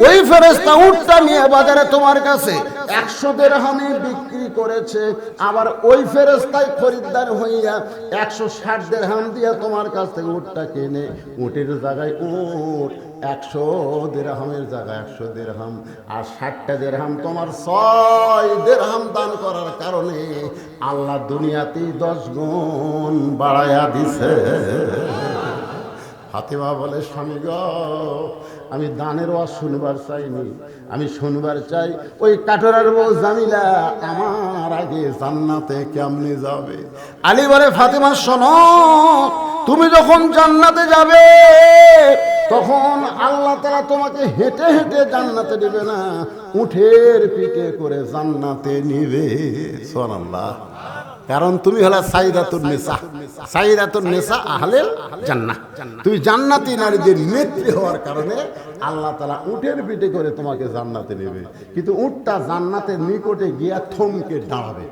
ওই ফেরেশতা উটটা নিয়ে বাজারে তোমার কাছে 100 দিরহামে বিক্রি করেছে, আবার ওই ফেরেশতাই খরিদ্দার হইয়া 160 দিরহাম দিয়ে তোমার কাছ থেকে উটটা কিনে, উটের জায়গায় উট, 100 দিরহামের জায়গায় 100 দিরহাম, আর 60টা দিরহাম তোমার 6 দিরহাম দান করার কারণে আল্লাহ দুনিয়াতেই 10 গুণ বাড়ায়া দিছে। ফাতেমা বলে, স্বামী গো, আমি দানের ওয়াজ শুনবার চাইনি, আমি শুনবার চাই ওই কাঠুরের বউ জামিলা আমার আগে জান্নাতে কেমনে যাবে। আলী বলে, ফাতেমা শোনো, তুমি যখন জান্নাতে যাবে তখন আল্লাহ তাআলা তোমাকে হেঁটে হেঁটে জান্নাতে নেবে না, উঠের পিঠে করে জান্নাতে নিবে। সুবহানাল্লাহ। কারণ তুমি হলো সাইয়্যিদাতুন নিসা আহলেল জান্নাহ। তুমি জান্নাতি নারীদের নেত্রী হওয়ার কারণে আল্লাহ তাআলা উটের পিঠে করে তোমাকে জান্নাতে নেবে। কিন্তু উটটা জান্নাতের নিকটে গিয়া থমকে দাঁড়াবে।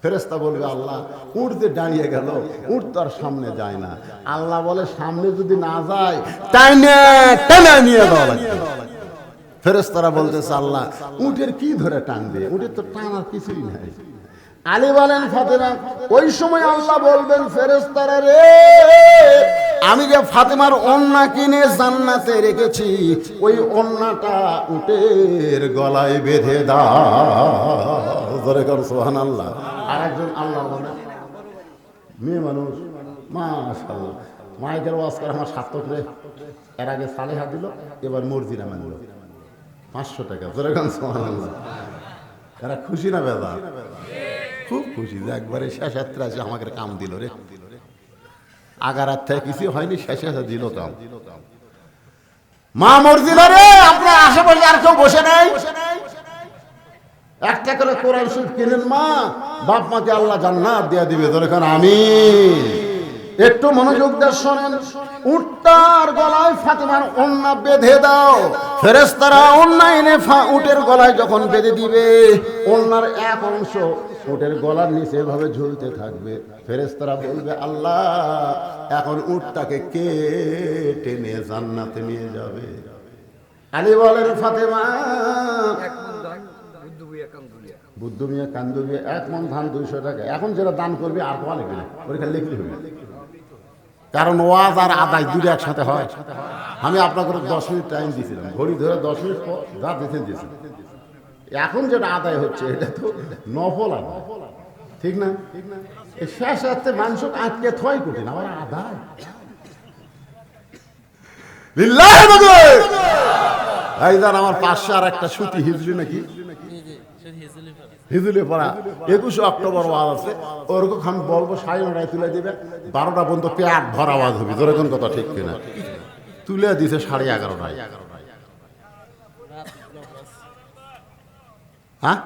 ফেরেশতা বলবে, আল্লাহ উট যে দাঁড়িয়ে গেল, উট তো আর সামনে যায় না। আল্লাহ বলে, সামনে যদি না যায় টানা নিয়ে দেওয়া লাগবে। ফেরেশতারা বলতেছে, আল্লাহ উটের কি ধরে টানবে, উটের তো টানার কিছুই নাই। আলী বলেন ফাতেমা, ওই সময় আল্লাহ বলবেন ফেরেশতারা রে, আমি যে ফাতেমার ওন্না কিনে জান্নাতে রেখেছি, ওই ওন্নাটা উটের গলায় বেঁধে দাও। জোরে কর সুবহানাল্লাহ। আর একজন আল্লাহ বলে, মেয়ে মানুষ মাশাআল্লাহ, মাইকের ওয়াজ করে আমার সার্থক রে। এর আগে সালেহা দিল, এবার মর্জিনা মানল 500 টাকা। জোরে কর সুবহানাল্লাহ। এরা খুশি না বেজার? খুব খুশি যে একবারে শেষ হাতে আছে, আমাকে কাম দিল রে। আগার হাত থেকে কিছু হয়নি, শেষে দিল কাম। মা মর্জিনা রে, আপনার আশেপাশে আর কেউ বসে নাই? একটা করে কোরআন শরীফ কিনেন মা, বাপ মাকে আল্লাহ জান্নাত দিয়ে দিবে। ধরে কারণ আমিন। একটু মনোযোগ দিয়ে শোনেন। উটটার গলায় ফাতেমার ওন্না বেঁধে দাও। ফেরেশতারা ওন্না এনে উটের গলায় যখন বেঁধে দিবে, ওন্নার এক অংশ উটের গলার নিচে এভাবে ঝুলতে থাকবে। ফেরেশতারা বলবে, আল্লাহ এখন উটটাকে কে টেনে জান্নাতে নিয়ে যাবে? আলী বলেন ফাতেমা, বুদ্ধ মিয়া কান্দুবিয়া 1 মণ ধান 200 টাকা। এখন যেটা দান করবে আর তো লিখবে না, ওইখানে লিখলে হবে, কারণ ওয়াজ আর আদায় দুটো একসাথে হয়। আমি আপনাকে 10 মিনিট টাইম দিয়েছিলাম, ঘড়ি ধরে 10 মিনিট পর যা দিয়েছেন। এখন যেটা আদায় হচ্ছে এটা তো নফল আদায়, ঠিক না? শেষ রাতে মানুষ আটকে থয় কঠিন, আবার আদায় আমার 500 আর একটা সুতি হিজলি নাকি হিজলি পড়া 21 অক্টোবর ওয়াজ আছে। ওরকম আমি বলবো 9:30 তুলে দিবে, 12টা পর্যন্ত পেট ভরা আওয়াজ হবে। ধরে কোন কথা ঠিক কিনা? তুলে দিছে 11:30টায়। হ্যাঁ,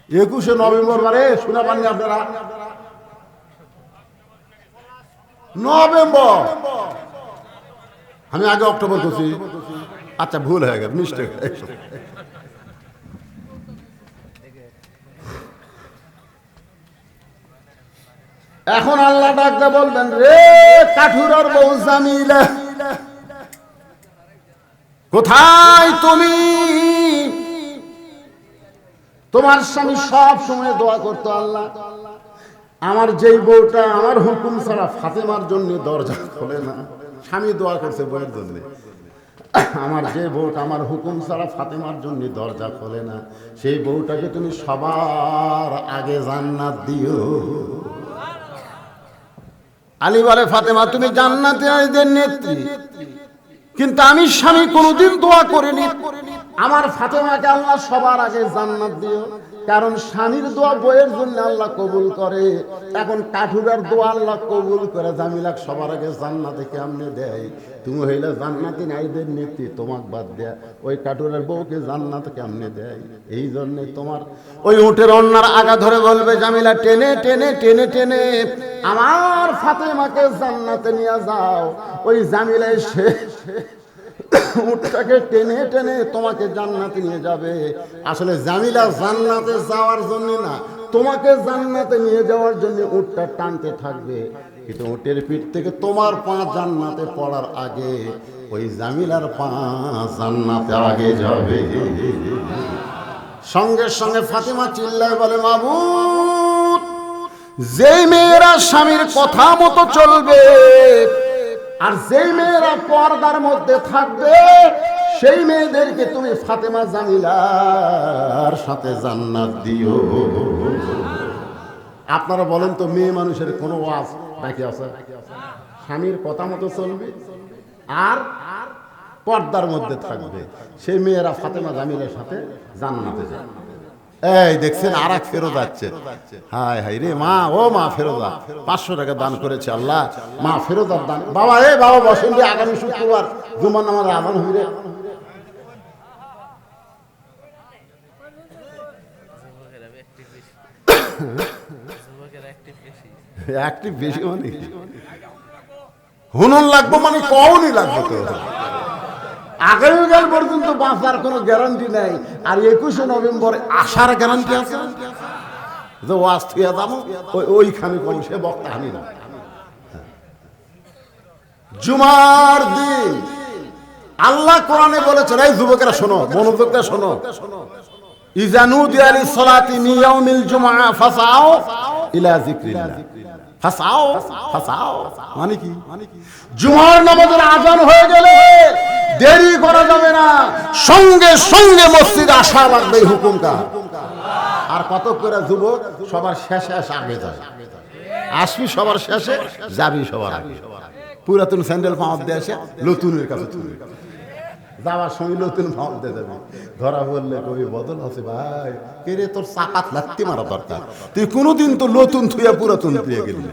21 নভেম্বর বারে শোনা পাননি আপনারা? নভেম্বর, আমি আগে অক্টোবর করছি। আচ্ছা ভুল হয়ে গেল, মিস্টেক। এখন আল্লাহ ডাকতে বলবেন, রে কাঠুরার বউ জামিলা, কোথায় তুমি? তোমার স্বামী সব সময় দোয়া করতো, আল্লাহ আমার যেই বউটা আমার হুকুম ছাড়া ফাতেমার জন্য দরজা খোলে না। স্বামী দোয়া করছে বউয়ের জন্য, আমার যে বউটা আমার হুকুম ছাড়া ফাতেমার জন্য দরজা খোলে না, সেই বউটাকে তুমি সবার আগে জান্নাত দিও। আলী বলে, ফাতেমা তুমি জান্নাতীদের নেত্রী, কিন্তু আমি স্বামী কোনোদিন দোয়া করিনি আমার ফাতেমাকে আল্লাহ সবার আগে জান্নাত দিও, কারণ স্বামীর দোয়া বইয়ের জন্য আল্লাহ কবুল করে। এখন কাঠুরার দোয়া আল্লাহ কবুল করে জামিলাক সবার আগে জান্নাতে কেমনে দেয়? তুমি হইলে জান্নাতি নারীদের নেত্রী, তোমাক বাদ দেয়া ওই কাঠুরার বউকে জান্নাত কেমনে দেয়? এই জন্যে তোমার ওই উটের অন্যার আগা ধরে বলবে, জামিলা টেনে টেনে টেনে টেনে আমার ফাতেমাকে জান্নাতে নিয়ে যাও। ওই জামিলা এসে উটটাকে টেনে টেনে তোমাকে জান্নাতে নিয়ে যাবে। আসলে জামিলা জান্নাতে যাওয়ার জন্য না, তোমাকে জান্নাতে নিয়ে যাওয়ার জন্য উটটা টানতে থাকবে। কিন্তু উটের পিঠ থেকে তোমার পা জান্নাতে পড়ার আগে ওই জামিলার পা জান্নাতে আগে যাবে। সঙ্গে সঙ্গে ফাতেমা চিল্লায় বলে, মাবুদ, যেই মেয়েরা স্বামীর কথা মতো চলবে আর যেই মেয়েরা পর্দার মধ্যে থাকবে, সেই মেয়েদেরকে তুমি ফাতেমা জামিলার সাথে জান্নাত দিও। আপনারা বলেন তো, মেয়ে মানুষের কোনো ওয়াজ বাকি আছে? স্বামীর কথা মতো চলবে আর পর্দার মধ্যে থাকবে, সেই মেয়েরা ফাতেমা জামিলার সাথে জান্নাতে যাবে। এই দেখছেন আর এক ফেরত যাচ্ছে। হায় হায় রে মা, ও মা ফেরোজা 500 টাকা দান করেছে আল্লাহ। মা ফেরোজার দান। বাবা বাবা বসেন রে, আগামী শুক্রবার জুমার নামাজে আযান হইবে। অ্যাক্টিভ বেশি মানে হুনুন লাগবো, মানে কওনি লাগবে তো। আগামীকাল পর্যন্ত বাঁচার কোনো গ্যারান্টি নাই, আর 21 নভেম্বর আসার গ্যারান্টি আছে যে ওয়াজ থুয়া যাবো ওইখানে কোন সে বক্তা হানি না। জুমার দিন আল্লাহ কোরআনে বলেছেন, এই যুবকেরা শোনো, মনোযোগ দিয়ে শোনো, ইযা নুদিয়া লিস-সালাতি মিন ইয়াউমিল জুমআ ফাসআউ ইলা যিকরিল্লাহ। ফাসআউ ফাসআউ মানে কি? জুমার নামাজের আযান হয়ে গেলে দেরি করা যাবে না, সঙ্গে সঙ্গে মসজিদে আসা লাগবে। হুকুম কার? আর কত করে যুবক সবার শেষে আগে যায়, আসবি সবার শেষে, যাবি সবার আগে। পুরাতন স্যান্ডেল পাওয়ার দিয়ে আসে নতুনের কাছে তুলে যাওয়ার সময় নতুন ভাব দিয়ে যাবে। ধরা বললে কবি বদল আছে ভাই, কে রে তোর চাকাত লাত্তি মারা দরকার, তুই কোনোদিন তো নতুন থুয়া পুরাতন থুয়ে গেলি না।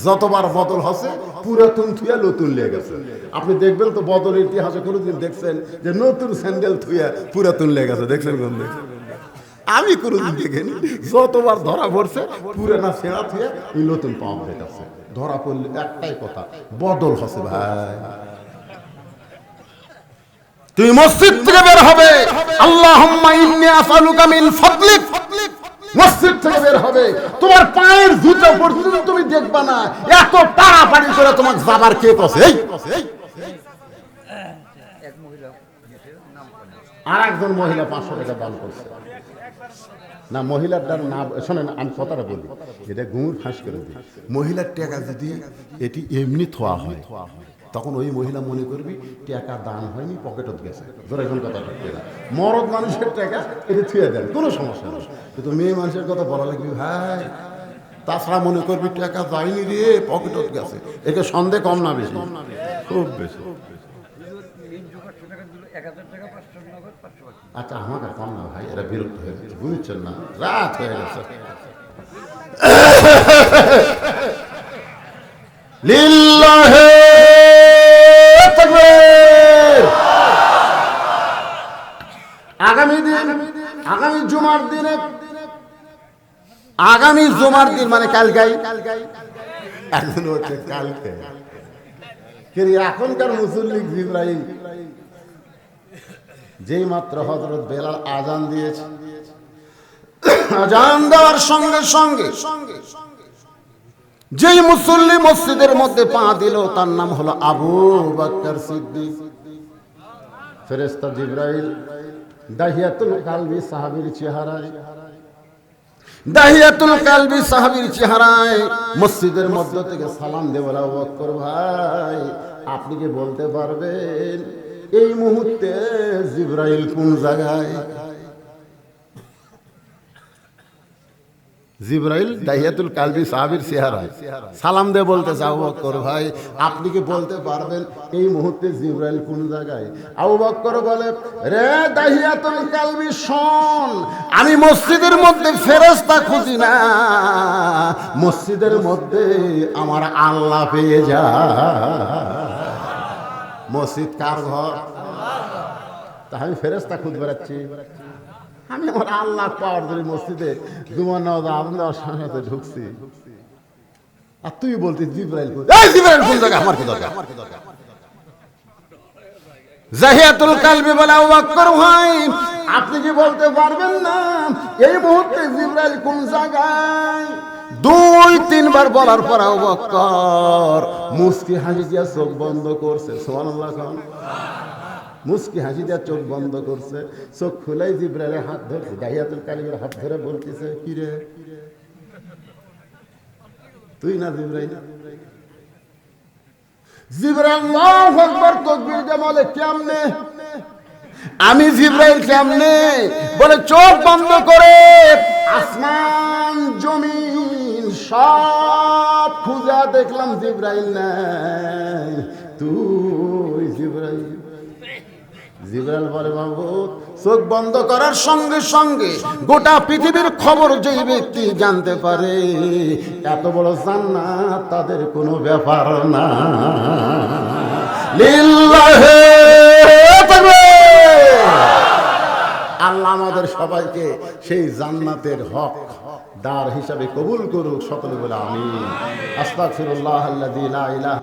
যতবার বদল হচ্ছে পুরাতন থুয়া নতুন লেগে গেছে। আপনি দেখবেন তো বদলের ইতিহাসে কোনোদিন দেখছেন যে নতুন স্যান্ডেল থুয়া পুরাতন লেগে গেছে? দেখছেন কোন? আমি কোনোদিন দেখিনি। যতবার ধরা পড়ছে পুরানা ছেঁড়া থুয়া এই নতুন পাওয়া গেছে। ধরা পড়লে একটাই কথা, বদল হচ্ছে ভাই। তুই মসজিদ থেকে বের হবে, আল্লাহুম্মা ইন্নী আসআলুকা মিন ফাদলিক, মসজিদ থেকে বের হবে, তোমার পায়ের জুতা পর্যন্ত তুমি দেখবা না, এত পাড়াপাড়ি করে তোমাকে যাবার কে কছে? এই এক মহিলা আর একজন মহিলা 500 টাকা দান করছে না। মহিলাটার না শোনেন, আমি কথাটা বলি, এটা গুমুর ফাঁস করে দিই। মহিলার টাকা যদি এটি এমনি থোয়া হয় তখন ওই মহিলা মনে করবি টাকা দান হয়নি, পকেটত গেছে। ধরে এখন কথা থাকবে না, মরদ মানুষের টাকা এটা থুয়ে দেন, কোনো সমস্যা নেই। কিন্তু মেয়ে মানুষের কথা বলা লাগবে ভাই, তাছাড়া মনে করবি টাকা যায়নি রে, পকেটত গেছে। একে সন্দেহ কম না বেশি? খুব বেশি। আচ্ছা আমাকে কম না ভাই, এরা বিরক্ত হয়ে গেছে, বুঝছেন না? রাত হয়ে গেছে। লিল্লাহি তাকবীর। আগামী দিন, আগামী জুমার দিনে, আগামী জুমার দিন মানে কালকে, এখন হচ্ছে কালকে। এখনকার মুসল্লি জিবরাইল যেই মাত্র হযরত বেলাল আজান দিয়েছে, আজান দেওয়ার সঙ্গে সঙ্গে যেই মুসল্লি মসজিদের মধ্যে পা দিল তার নাম হলো আবু বকর সিদ্দিক। ফেরেশতা জিবরাইল দাহিয়াতুল কালবি সাহাবীর চেহারায়, দাহিয়াতুল কালবি সাহাবীর চেহারায় মসজিদের মধ্য থেকে সালাম দিয়ে বলে, আবু বকর ভাই, আপনি কি বলতে পারবেন এই মুহূর্তে জিবরাইল কোন জায়গায়? জিবরাইল দাহিয়াতুল কালবি সাহাবীর চেহারায় সালাম দিয়ে বলতে, আবু বকর ভাই, আপনি কি বলতে পারবেন এই মুহূর্তে জিবরাইল কোন জায়গায়? আবু বকর বলে, রে দাহিয়াতুল কালবি শোন, আমি মসজিদের মধ্যে ফেরেশতা খুঁজি না, মসজিদের মধ্যে আমার আল্লাহ পেয়ে যায়। মসজিদ কার ঘর? তা আমি ফেরেশতা খুঁজে বেড়াচ্ছি, আমি আমার আল্লাহ পাওয়ার জন্য মসজিদে জুমার নামাজ আজান দেওয়ার সাথে ঢুকছি, আর তুই বলতি জিবরাইল কোন জায়গায়? আমার কি দরকার? দাহিয়াতুল কালবি বলে, আবু বকর ভাই, আপনি কি বলতে পারবেন না এই মুহূর্তে জিবরাইল কোন জায়গায়? 2-3 বার বলার পর আবু বকর মুস্কি হাসি দিয়া চোখ বন্ধ করছে। সুবহানাল্লাহ। মুস্কি হাসি দিয়া চোখ বন্ধ করছে, চোখ খুলাই জিবরাইলের হাত ধরছে, দাহিয়াতুল কালবির হাত ধরে বলতেছে, কি রে তুই না জিবরাইল? জিবরাইল আল্লাহু আকবার তাকবীর দিয়ে বলে, কেমনে? আমি জিবরাইল কেমনে? বলে, চোখ বন্ধ করে আসমান জমিন সব খুঁজা দেখলাম, জিবরাইল নাই, তুই জিবরাইল। জিবরাইল বলে, বাবু, চোখ বন্ধ করার সঙ্গে সঙ্গে গোটা পৃথিবীর খবর যেই ব্যক্তি জানতে পারে, এত বড় জান্নাত তাদের কোনো ব্যাপার না। লিল্লাহি তাকবীর। আল্লাহ আমাদের সবাইকে সেই জান্নাতের হক দার হিসাবে কবুল করুক। সকলে বলে আমিন। আস্তাগফিরুল্লাহ আল্লাযী লা ইলাহা